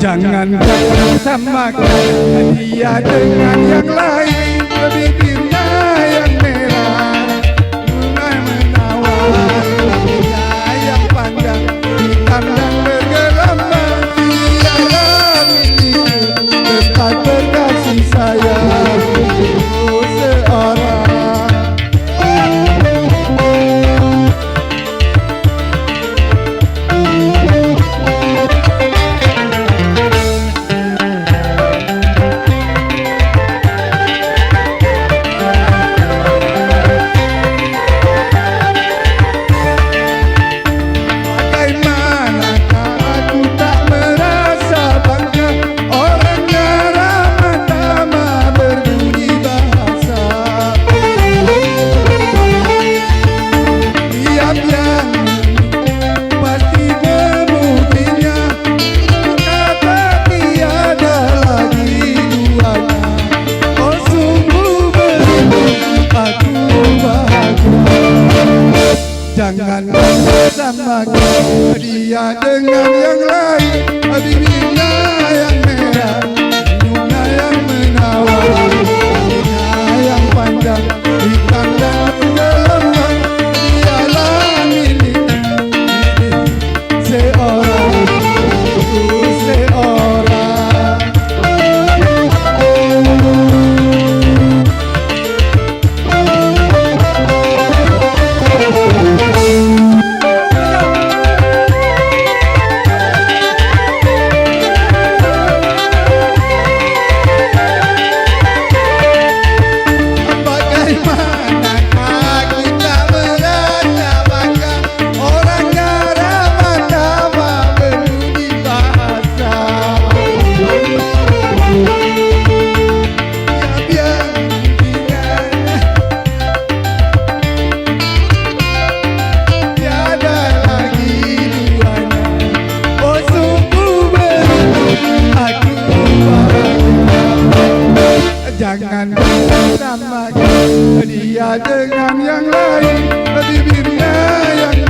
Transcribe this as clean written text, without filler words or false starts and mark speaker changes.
Speaker 1: Jangan samakan dia dengan yang lain. Bibirnya yang merah, bunga menawan, rambutnya yang panjang, hitam dan bergelombang. Dialah milikku, tetap berkasih sayang untuk seorang. Jangan samakan dia dengan yang lain. Bibirnya yang merah, senyumnya yang menawan, rambutnya yang panjang, hitam dan bergelombang. Dialah milikku, seorang untuk seorang. Jangan samakan dia dengan yang lain. Bibirnya yang